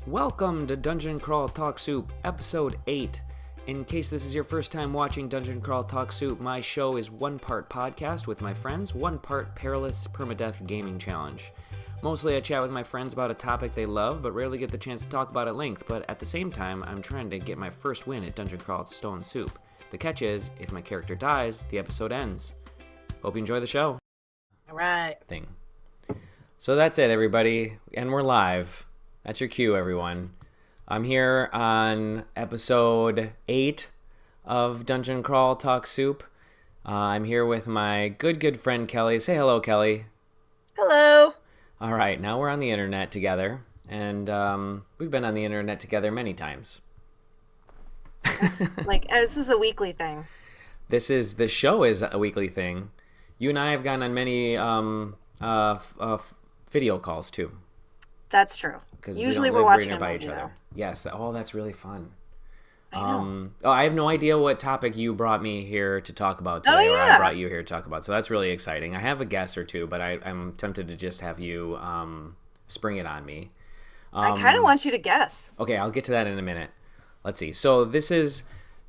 Welcome to Dungeon Crawl Talk Soup, Episode 8. In case this is your first time watching Dungeon Crawl Talk Soup, my show is one part podcast with my friends, one part perilous permadeath gaming challenge. Mostly I chat with my friends about a topic they love, but rarely get the chance to talk about at length, but at the same time, I'm trying to get my first win at Dungeon Crawl Stone Soup. The catch is, if my character dies, the episode ends. Hope you enjoy the show. Alright. So that's it, everybody, and we're live. That's your cue, everyone. I'm here on episode 8 of Dungeon Crawl Talk Soup. I'm here with my good friend Kelli. Say hello, Kelli. Hello. All right, now we're on the internet together, and we've been on the internet together many times. This is a weekly thing. The show is a weekly thing. You and I have gone on many video calls too. That's true. Usually we're watching a movie, though. Yes. That's really fun. I know. I have no idea what topic you brought me here to talk about today, or I brought you here to talk about. So that's really exciting. I have a guess or two, but I'm tempted to just have you spring it on me. I kind of want you to guess. Okay, I'll get to that in a minute. Let's see. So this is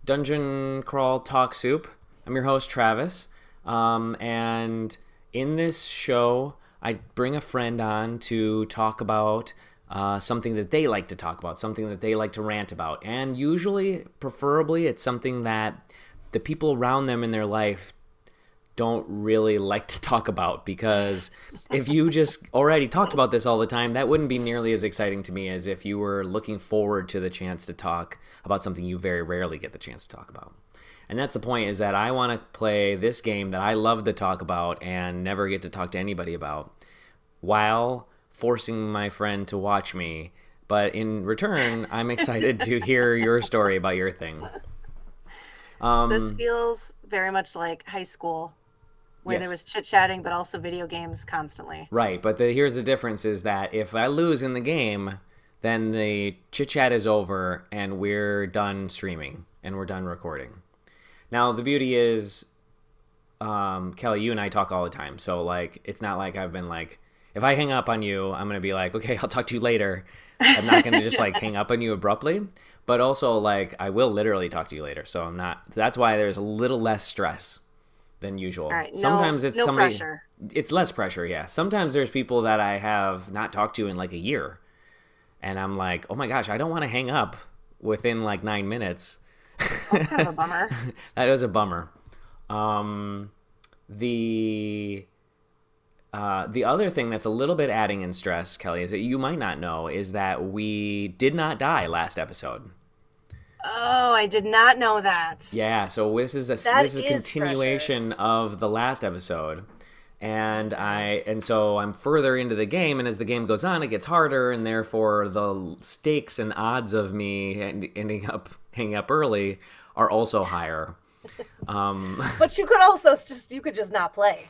Dungeon Crawl Talk Soup. I'm your host, Travis. And in this show, I bring a friend on to talk about something that they like to talk about, something that they like to rant about. And usually, preferably, it's something that the people around them in their life don't really like to talk about, because if you just already talked about this all the time, that wouldn't be nearly as exciting to me as if you were looking forward to the chance to talk about something you very rarely get the chance to talk about. And that's the point, is that I want to play this game that I love to talk about and never get to talk to anybody about, while forcing my friend to watch me. But in return, I'm excited to hear your story about your thing. This feels very much like high school, where there was chit-chatting, but also video games constantly. Right, but here's the difference, is that if I lose in the game, then the chit-chat is over, and we're done streaming, and we're done recording. Now, the beauty is, Kelli, you and I talk all the time, so, it's not like I've been, if I hang up on you, I'm going to be like, okay, I'll talk to you later. I'm not going to just, hang up on you abruptly, but also, I will literally talk to you later, so I'm not, that's why there's a little less stress than usual. All right, sometimes it's no somebody, pressure. It's less pressure, yeah. Sometimes there's people that I have not talked to in, a year, and I'm like, oh my gosh, I don't want to hang up within, 9 minutes. That's kind of a bummer. That is a bummer. The other thing that's a little bit adding in stress, Kelli, is that you might not know, is that we did not die last episode. Oh, I did not know that. Yeah, so this is a continuation of the last episode. And so I'm further into the game, and as the game goes on, it gets harder, and therefore the stakes and odds of me ending up hanging up early are also higher. But you could also just not play.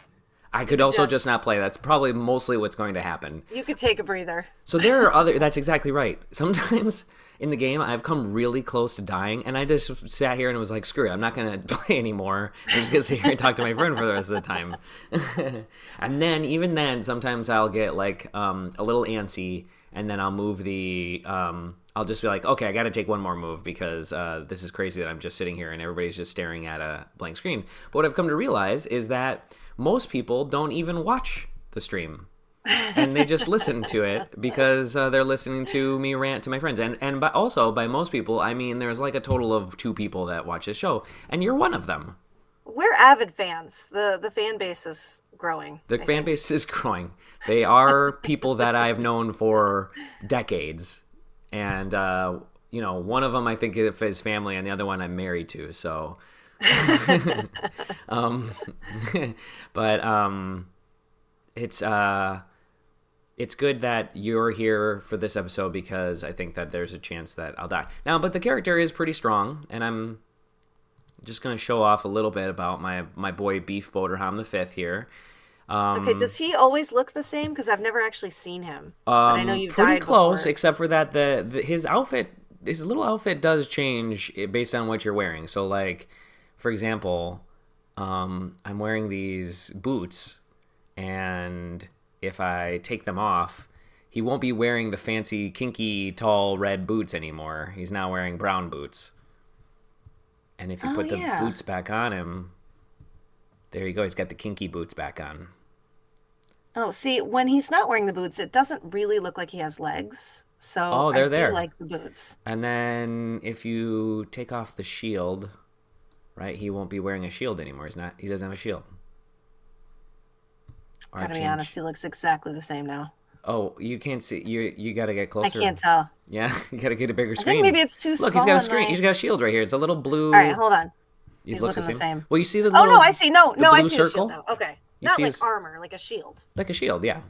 I could also just not play. That's probably mostly what's going to happen. You could take a breather. So there are that's exactly right. Sometimes in the game, I've come really close to dying, and I just sat here and was like, screw it, I'm not going to play anymore. I'm just going to sit here and talk to my friend for the rest of the time. And then, even then, sometimes I'll get, a little antsy, and then I'll move I'll just be like, okay, I got to take one more move, because this is crazy that I'm just sitting here and everybody's just staring at a blank screen. But what I've come to realize is that most people don't even watch the stream. And they just listen to it because they're listening to me rant to my friends. And also, by most people, I mean there's a total of 2 people that watch this show, and you're one of them. We're avid fans. The fan base is growing. The fan base is growing. They are people that I've known for decades. And, one of them I think is family, and the other one I'm married to, so... But it's good that you're here for this episode, because I think that there's a chance that I'll die. Now, but the character is pretty strong, and I'm just going to show off a little bit about my boy Beef Boderham the Fifth here. Okay, does he always look the same? Because I've never actually seen him. But I know you've pretty died close, before. except for that his little outfit does change based on what you're wearing. So, for example, I'm wearing these boots, and if I take them off, he won't be wearing the fancy, kinky, tall red boots anymore. He's now wearing brown boots. And if you put the boots back on him, there you go. He's got the kinky boots back on. Oh, see, when he's not wearing the boots, it doesn't really look like he has legs. So they're I there. do like the boots. And then if you take off the shield, right, he won't be wearing a shield anymore. He doesn't have a shield. Gotta be honest, he looks exactly the same now. Oh, you can't see. You got to get closer. I can't tell. Yeah, you got to get a bigger screen. I think maybe it's too small. Look, he's got a screen. He's got a shield right here. It's a little blue. All right, hold on. It looks the same. Well, you see the little... Oh, no, I see. No, I see circle? a shield now. Okay. Not like armor, like a shield. Like a shield, yeah.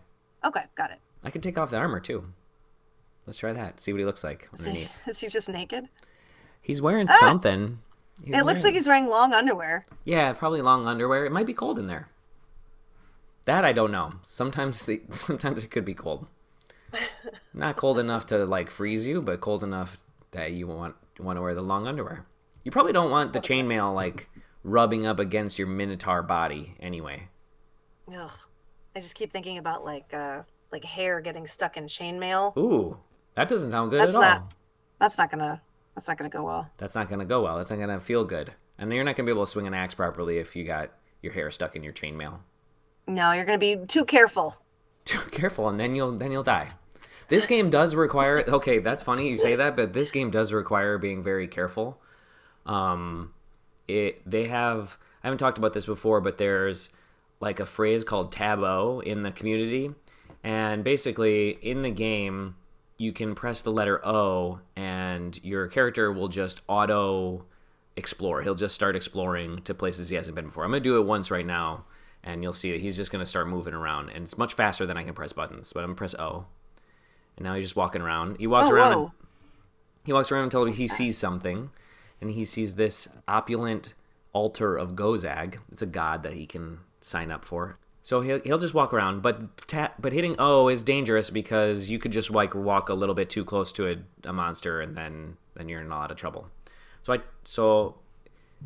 Okay, got it. I can take off the armor, too. Let's try that. See what he looks like underneath. Is he just naked? He's wearing something. It looks like he's wearing long underwear. Yeah, probably long underwear. It might be cold in there. That I don't know. Sometimes it could be cold. Not cold enough to like freeze you, but cold enough that you want to wear the long underwear. You probably don't want the chainmail like rubbing up against your minotaur body anyway. Ugh. I just keep thinking about like hair getting stuck in chainmail. Ooh, that doesn't sound good at all. That's not gonna go well. That's not gonna go well. That's not gonna feel good. And you're not gonna be able to swing an axe properly if you got your hair stuck in your chainmail. No, you're gonna be too careful. Too careful, and then you'll die. This game does require. Okay, that's funny you say that, but this game does require being very careful. They have. I haven't talked about this before, but there's like a phrase called taboo in the community, and basically in the game you can press the letter O, and your character will just auto explore. He'll just start exploring to places he hasn't been before. I'm gonna do it once right now. And you'll see that he's just going to start moving around. And it's much faster than I can press buttons. But I'm going to press O. And now he's just walking around. He walks around. He walks around until he sees something. And he sees this opulent altar of Gozag. It's a god that he can sign up for. So he'll just walk around. But hitting O is dangerous because you could just like walk a little bit too close to a monster. And then you're in a lot of trouble. So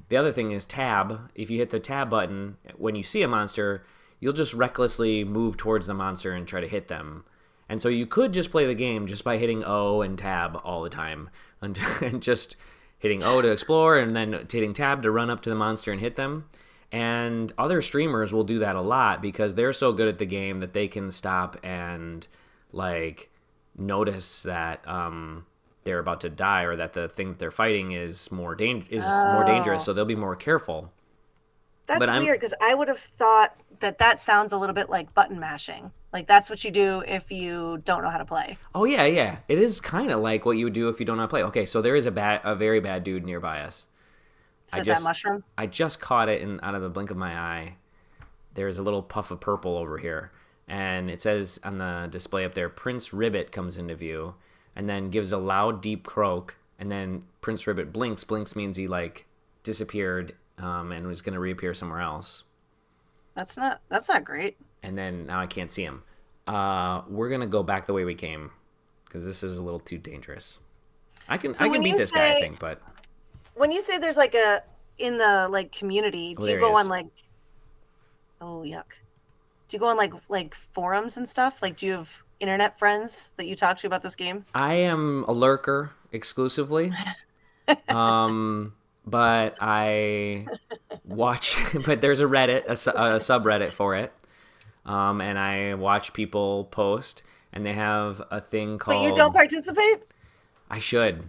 the other thing is tab. If you hit the tab button, when you see a monster, you'll just recklessly move towards the monster and try to hit them. And so you could just play the game just by hitting O and tab all the time. And just hitting O to explore and then hitting tab to run up to the monster and hit them. And other streamers will do that a lot because they're so good at the game that they can stop and like notice that they're about to die or that the thing that they're fighting is more dangerous, so they'll be more careful. That's weird because I would have thought that sounds a little bit like button mashing. Like that's what you do if you don't know how to play. Oh yeah. It is kind of like what you would do if you don't know how to play. Okay, so there is a very bad dude nearby us. Is it that mushroom? I just caught it out of the blink of my eye. There's a little puff of purple over here. And it says on the display up there, Prince Ribbit comes into view. And then gives a loud, deep croak, and then Prince Ribbit blinks. Blinks means he like disappeared and was going to reappear somewhere else. That's not great. And then now I can't see him. We're gonna go back the way we came because this is a little too dangerous. I can beat this guy, I think. But when you say there's like in the like community, do you go on like? Oh yuck! Do you go on like forums and stuff? Like, do you have internet friends that you talk to about this game? I am a lurker exclusively. But I watch, but there's a Reddit, a subreddit for it. And I watch people post and they have a thing called... But you don't participate? I should,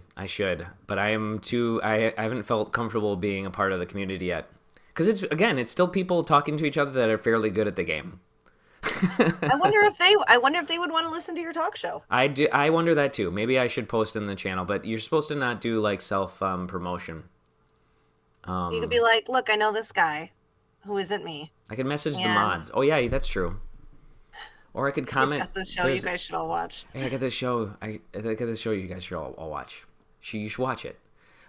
but I haven't felt comfortable being a part of the community yet. Because it's still people talking to each other that are fairly good at the game. I wonder if they would want to listen to your talk show. I wonder that too. Maybe I should post in the channel, but you're supposed to not do like self promotion. You could be like, look, I know this guy who isn't me. I could message the mods. Oh yeah, that's true. Or I could comment. Got this show you guys should all watch. Hey, I got this show. I got this show you guys should all watch. You should watch it.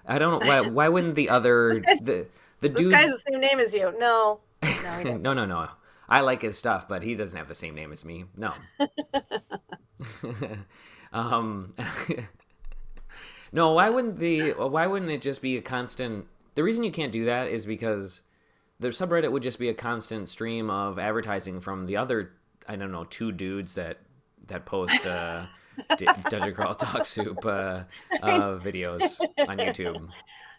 I don't know why wouldn't the other the dude? This guy's the same name as you. No, he doesn't. No. I like his stuff, but he doesn't have the same name as me. No. No, why wouldn't it just be a constant? The reason you can't do that is because the subreddit would just be a constant stream of advertising from the other, I don't know, two dudes that that post Dungeon Crawl Talk Soup videos on YouTube.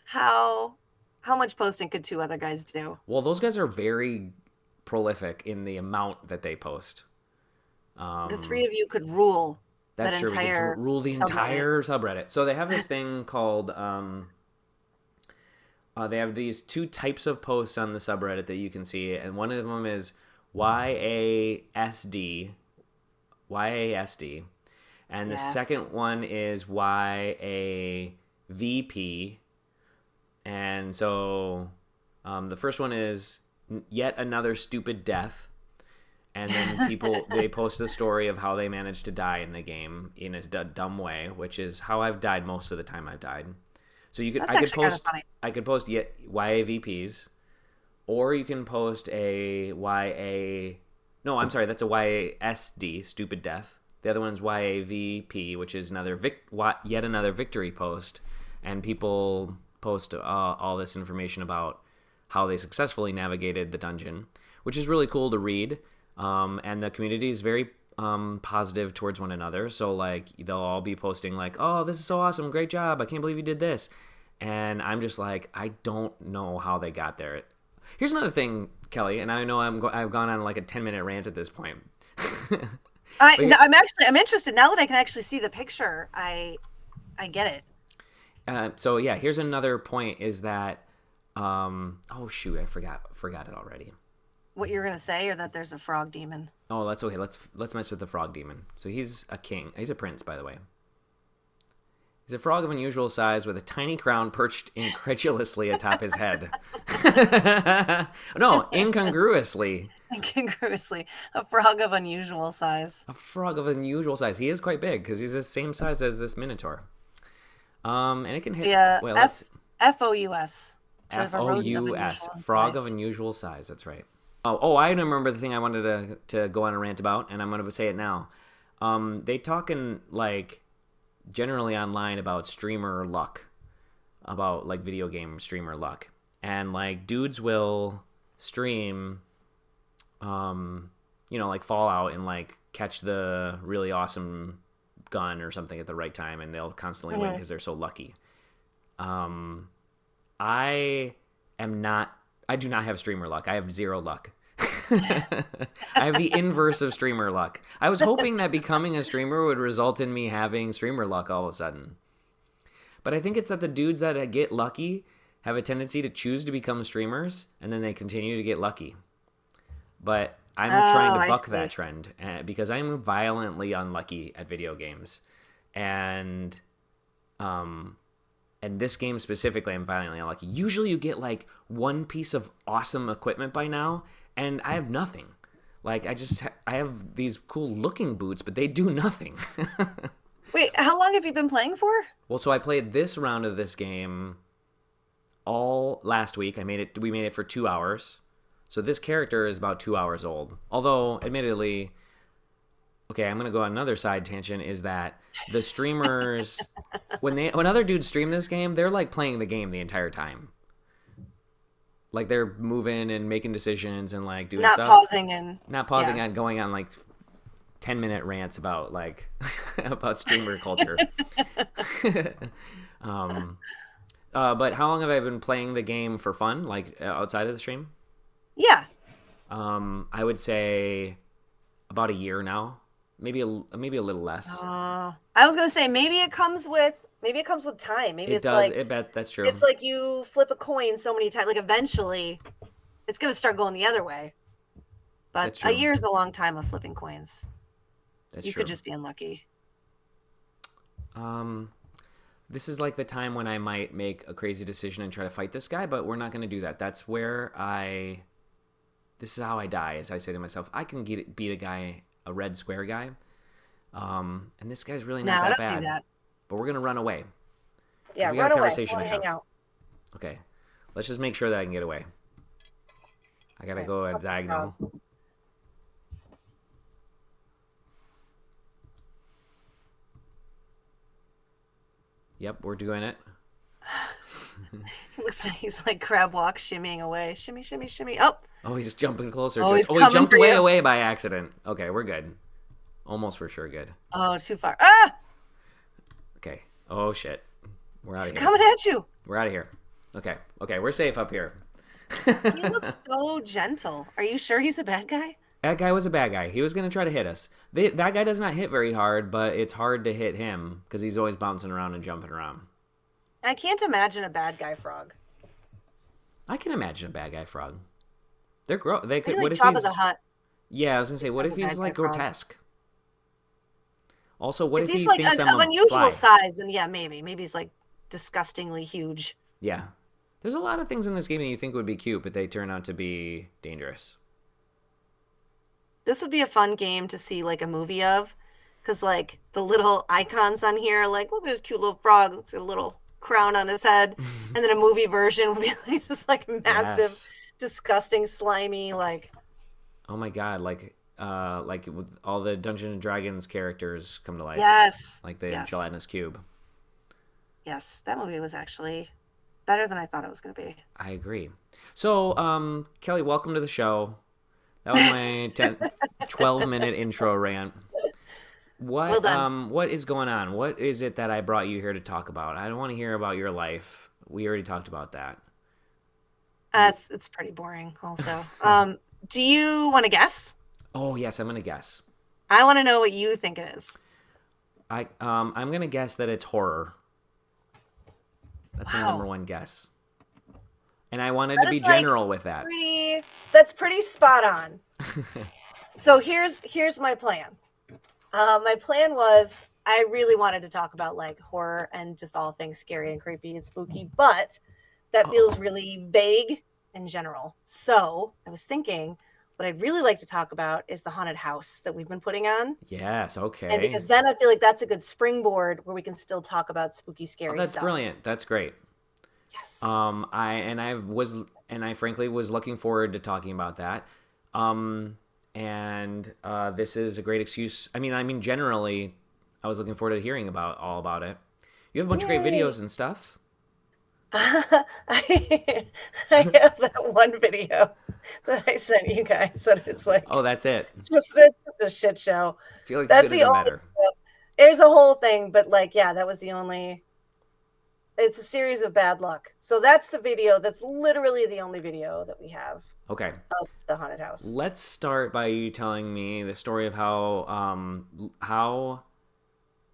How much posting could two other guys do? Well, those guys are very prolific in the amount that they post. The three of you could rule That's that true. entire We could rule the entire subreddit. So they have this thing called. They have these two types of posts on the subreddit that you can see, and one of them is YASD, and the second one is YAVP. And so the first one is yet another stupid death. And then they post the story of how they managed to die in the game in a dumb way, which is how I've died most of the time I've died. So I could post yet YAVPs, or you can post a that's a YASD, stupid death. The other one's YAVP, which is yet another victory post, and people post all this information about how they successfully navigated the dungeon, which is really cool to read. And the community is very positive towards one another. So like they'll all be posting like, "Oh, this is so awesome! Great job! I can't believe you did this." And I'm just like, I don't know how they got there. Here's another thing, Kelly, and I know I've gone on like a 10-minute rant at this point. I'm interested now that I can actually see the picture. I get it. So yeah, here's another point is that oh shoot, I forgot it already. What you're gonna say, or that there's a frog demon? Oh, that's okay. Let's mess with the frog demon. So he's a king. He's a prince, by the way. He's a frog of unusual size with a tiny crown perched incredulously atop his head. No, incongruously. Incongruously. A frog of unusual size. A frog of unusual size. He is quite big because he's the same size as this minotaur. And it can hit. Yeah, well, FOUS. FOUS. Frog of unusual size. That's right. Oh, I remember the thing I wanted to go on a rant about, and I'm going to say it now. They talk in, like, generally online about streamer luck, about, like, video game streamer luck. And, like, dudes will stream, like Fallout and, like, catch the really awesome gun or something at the right time, and they'll constantly win because they're so lucky. I do not have streamer luck. I have zero luck. I have the inverse of streamer luck. I was hoping that becoming a streamer would result in me having streamer luck all of a sudden. But I think it's that the dudes that get lucky have a tendency to choose to become streamers, and then they continue to get lucky. But I'm trying to buck that trend because I'm violently unlucky at video games. And this game specifically, I'm violently unlucky. Usually you get like one piece of awesome equipment by now, and I have nothing. Like I have these cool looking boots, but they do nothing. Wait, how long have you been playing for? Well, so I played this round of this game all last week. We made it for 2 hours. So this character is about 2 hours old. Although, admittedly, okay, I'm gonna go on another side tangent. Is that the streamers when other dudes stream this game, they're like playing the game the entire time. Like they're moving and making decisions and like doing stuff. Not pausing and going on like 10-minute rants about like about streamer culture. But how long have I been playing the game for fun, like outside of the stream? Yeah. I would say about a year now, maybe a little less. I was gonna say maybe it comes with time. Maybe it does. Like, I bet that's true. It's like you flip a coin so many times. Like eventually, it's gonna start going the other way. But a year is a long time of flipping coins. You could just be unlucky. This is like the time when I might make a crazy decision and try to fight this guy, but we're not going to do that. That's where this is how I die, as I say to myself, I can beat a guy, a red square guy. And this guy's really not that bad. Do that. But we're going to run away. Yeah, run away. Hang out. Okay. Let's just make sure that I can get away. I got to go at diagonal. Yep, we're doing it. It looks like he's like crab walk, shimmying away. Shimmy, shimmy, shimmy. Oh, he's just jumping closer. He jumped way away by accident. Okay, we're good. Almost for sure good. Oh, too far. Ah! Okay. Oh, shit. We're out of He's here. coming at you. We're out of here. Okay. Okay, we're safe up here. He looks so gentle. Are you sure he's a bad guy? That guy was a bad guy. He was going to try to hit us. That guy does not hit very hard, but it's hard to hit him because he's always bouncing around and jumping around. I can't imagine a bad guy frog. I can imagine a bad guy frog. They could. Maybe What like if Top he's? of the Hut. Yeah, I was gonna say, what if Like a he's bad like guy frog. grotesque? Also, what If if he's he like thinks I'm of a unusual fly? size, then yeah, maybe. Maybe he's like disgustingly huge. Yeah, there's a lot of things in this game that you think would be cute, but they turn out to be dangerous. This would be a fun game to see like a movie of, because like the little icons on here, are like, look at this cute little frog. Looks like a little crown on his head, and then a movie version would be like just like massive, Yes. disgusting, slimy, like. Oh my god, like with all the Dungeons and Dragons characters come to life. Yes. Like the Yes. gelatinous cube. Yes, that movie was actually better than I thought it was going to be. I agree. So, Kelly, welcome to the show. That was my 12-minute intro rant. What Well done. what is going on? What is it that I brought you here to talk about? I don't want to hear about your life. We already talked about that. It's pretty boring also. Do you want to guess? Oh, yes, I'm going to guess. I want to know what you think it is. I'm going to guess that it's horror. That's my Wow. number one guess. And I wanted That to be is, like, general with that. That's pretty spot on. So here's my plan. My plan was I really wanted to talk about like horror and just all things scary and creepy and spooky, but that feels really vague in general. So I was thinking what I'd really like to talk about is the haunted house that we've been putting on. Yes, okay. And because then I feel like that's a good springboard where we can still talk about spooky, scary that's stuff. brilliant. That's great. Yes. I frankly was looking forward to talking about that. This is a great excuse. I mean, generally, I was looking forward to hearing all about it. You have a bunch of great videos and stuff. I have that one video that I sent you guys that is like, Oh, that's it. just a shit show. I feel like That's this could the have been only. better. There's a whole thing, but like, yeah, that was the only. It's a series of bad luck. So that's the video. That's literally the only video that we have Okay. of the haunted house. Let's start by you telling me the story of how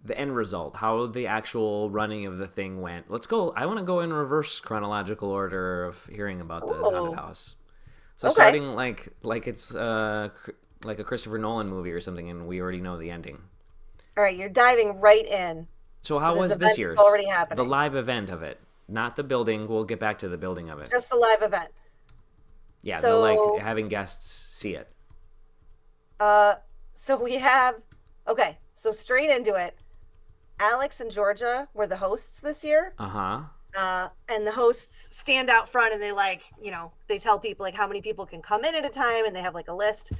the end result, how the actual running of the thing went. Let's go. I want to go in reverse chronological order of hearing about the haunted house. So Okay. starting like it's like a Christopher Nolan movie or something, and we already know the ending. All right, you're diving right in. So how this was event this that's year's? already happening. The live event of it, not the building. We'll get back to the building of it. Just the live event. Yeah, So- like having guests see it. So we have. Okay, so straight into it. Alex and Georgia were the hosts this year. And the hosts stand out front and they like, they tell people like how many people can come in at a time and they have like a list.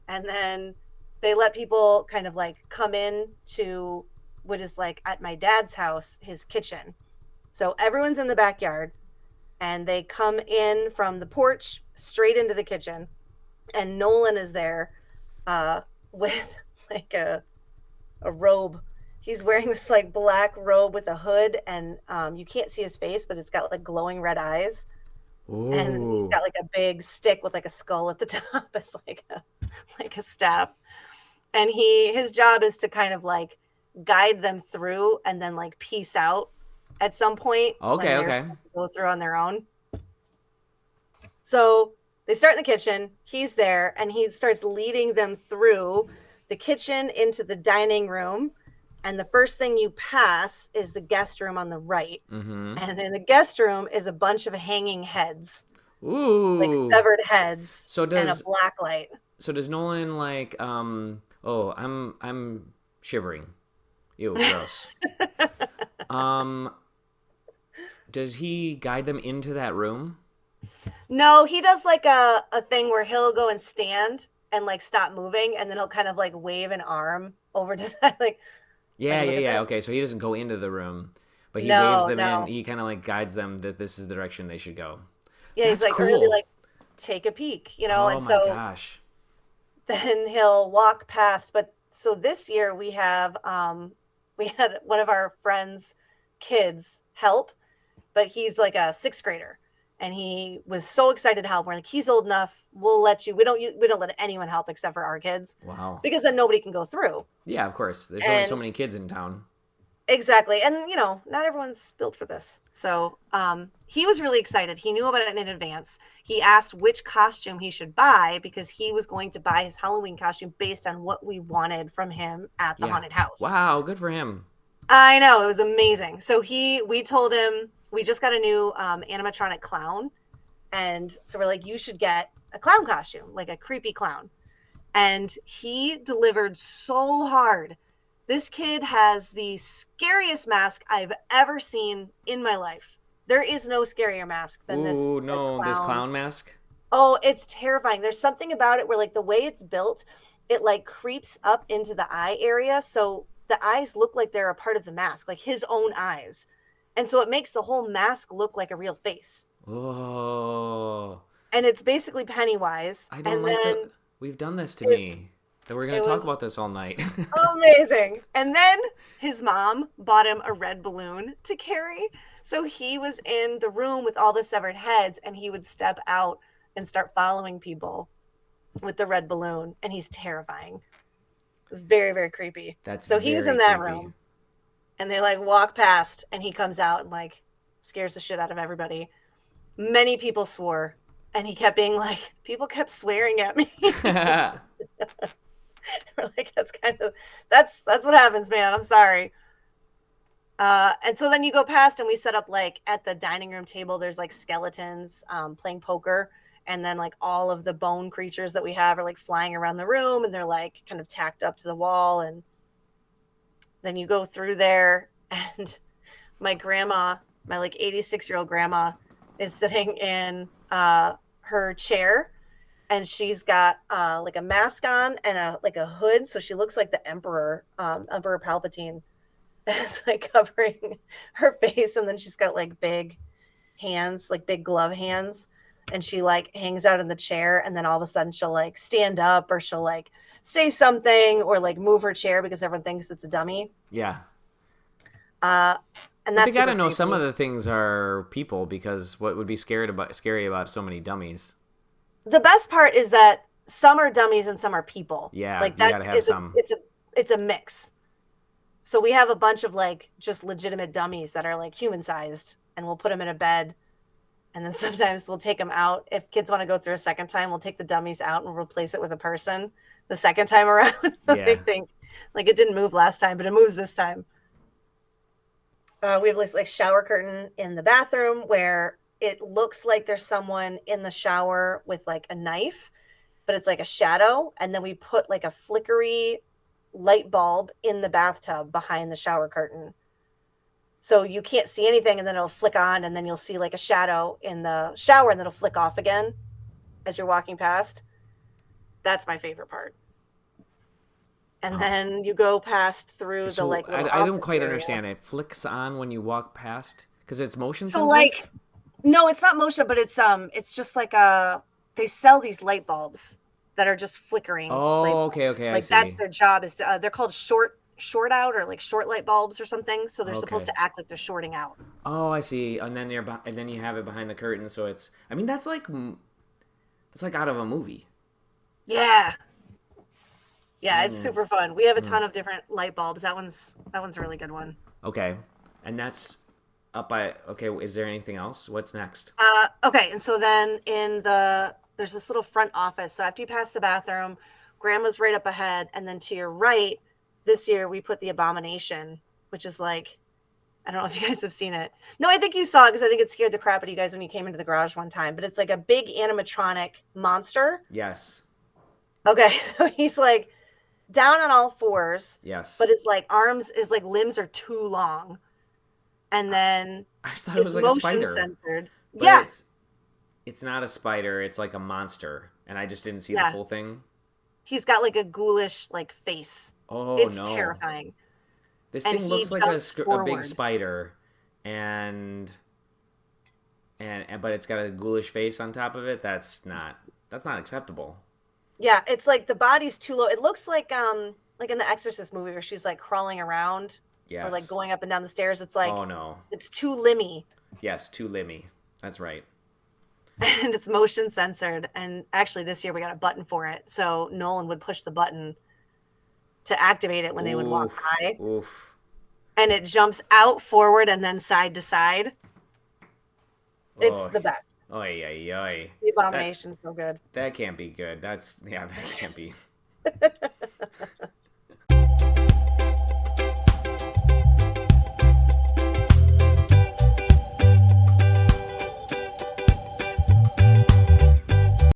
And then they let people kind of like come in to what is like at my dad's house, his kitchen. So everyone's in the backyard and they come in from the porch straight into the kitchen. And Nolan is there with like a robe. He's wearing this like black robe with a hood, and you can't see his face, but it's got like glowing red eyes. Ooh. And he's got like a big stick with like a skull at the top as like a staff. And his job is to kind of like guide them through and then like peace out at some point. Okay, when they're okay. supposed to go through on their own. So they start in the kitchen. He's there, and he starts leading them through the kitchen into the dining room. And the first thing you pass is the guest room on the right. Mm-hmm. And in the guest room is a bunch of hanging heads. Ooh. Like severed heads. So and a black light. So does Nolan like oh, I'm shivering. Ew, gross. Does he guide them into that room? No, he does like a thing where he'll go and stand and like stop moving, and then he'll kind of like wave an arm over to that like. Yeah. Like, Okay, so he doesn't go into the room, but he No, waves them no. in. He kind of like guides them that this is the direction they should go. Yeah, That's he's like, cool. or he'll be like, take a peek, Oh and my so gosh. then he'll walk past, but so this year we had one of our friends' kids help, but he's like a sixth grader, and he was so excited to help. We're like, he's old enough. We'll let you. We don't let anyone help except for our kids. Wow. Because then nobody can go through. Yeah, of course. There's only so And many kids in town. exactly. And, not everyone's built for this. So he was really excited. He knew about it in advance. He asked which costume he should buy because he was going to buy his Halloween costume based on what we wanted from him at the haunted house. Wow, good for him. I know. It was amazing. So we told him we just got a new animatronic clown. And so we're like, you should get a clown costume, like a creepy clown. And he delivered so hard. This kid has the scariest mask I've ever seen in my life. There is no scarier mask than this. Ooh, no, this clown mask? Oh, it's terrifying. There's something about it where, like, the way it's built, it, like, creeps up into the eye area. So the eyes look like they're a part of the mask, like his own eyes. And so it makes the whole mask look like a real face. Oh. And it's basically Pennywise. I don't and like then that. We've done this to me. That we're going to talk about this all night. Amazing. And then his mom bought him a red balloon to carry. So he was in the room with all the severed heads, and he would step out and start following people with the red balloon. And he's terrifying. It was very, very creepy. So he was in that room, and they like walk past, and he comes out and like scares the shit out of everybody. Many people swore, and he kept being like, people kept swearing at me. We're like, that's what happens, man. I'm sorry. And so then you go past, and we set up like at the dining room table, there's like skeletons playing poker, and then like all of the bone creatures that we have are like flying around the room, and they're like kind of tacked up to the wall. And then you go through there, and my grandma, my like 86-year-old grandma, is sitting in her chair. And she's got like a mask on and a hood, so she looks like the Emperor Palpatine. It's like covering her face, and then she's got like big hands, like big glove hands, and she like hangs out in the chair, and then all of a sudden she'll like stand up, or she'll like say something, or like move her chair because everyone thinks it's a dummy. Yeah. And that's they gotta know creepy. Some of the things are people, because what would be scary about so many dummies? The best part is that some are dummies and some are people. Yeah, like that's it's a mix. So we have a bunch of like just legitimate dummies that are like human sized, and we'll put them in a bed, and then sometimes we'll take them out. If kids want to go through a second time, we'll take the dummies out and replace it with a person the second time around. So they think like it didn't move last time, but it moves this time. We have this like shower curtain in the bathroom where it looks like there's someone in the shower with like a knife, but it's like a shadow. And then we put like a flickery light bulb in the bathtub behind the shower curtain. So you can't see anything, and then it'll flick on, and then you'll see like a shadow in the shower, and then it'll flick off again as you're walking past. That's my favorite part. And then you go past through the like little I don't quite understand. It flicks on when you walk past because it's motion sensitive? Like, no, it's not motion, but it's just like they sell these light bulbs that are just flickering. Oh, okay, like I see. That's their job is to they're called short out, or like short light bulbs or something. So they're supposed to act like they're shorting out. Oh, I see. And then you have it behind the curtain, so it's. I mean, that's like out of a movie. Yeah. Yeah, it's super fun. We have a ton of different light bulbs. That one's a really good one. Okay, and that's up by. Okay, is there anything else? What's next? Okay, and so then there's this little front office. So after you pass the bathroom, Grandma's right up ahead, and then to your right, this year we put the Abomination, which is like, I don't know if you guys have seen it. No, I think you saw it because I think it scared the crap out of you guys when you came into the garage one time. But it's like a big animatronic monster. Yes. Okay, so he's like down on all fours. Yes. But his like limbs are too long. And then I just thought it was like a spider. Censored. But yeah. It's not a spider, it's like a monster. And I just didn't see the full thing. He's got like a ghoulish like face. Oh, it's no. terrifying. This thing looks like a big spider, but it's got a ghoulish face on top of it. That's not acceptable. Yeah, it's like the body's too low. It looks like like in the Exorcist movie where she's like crawling around or like Yes. going up and down the stairs. It's like Oh no. it's too limmy. Yes, too limmy. That's right. And it's motion censored. And actually, this year we got a button for it, so Nolan would push the button to activate it when they would walk Oof. by, Oof. and it jumps out, forward, and then side to side. It's Oh. the best. Oy, oy, oy. The Abomination's so good. That can't be good. That can't be.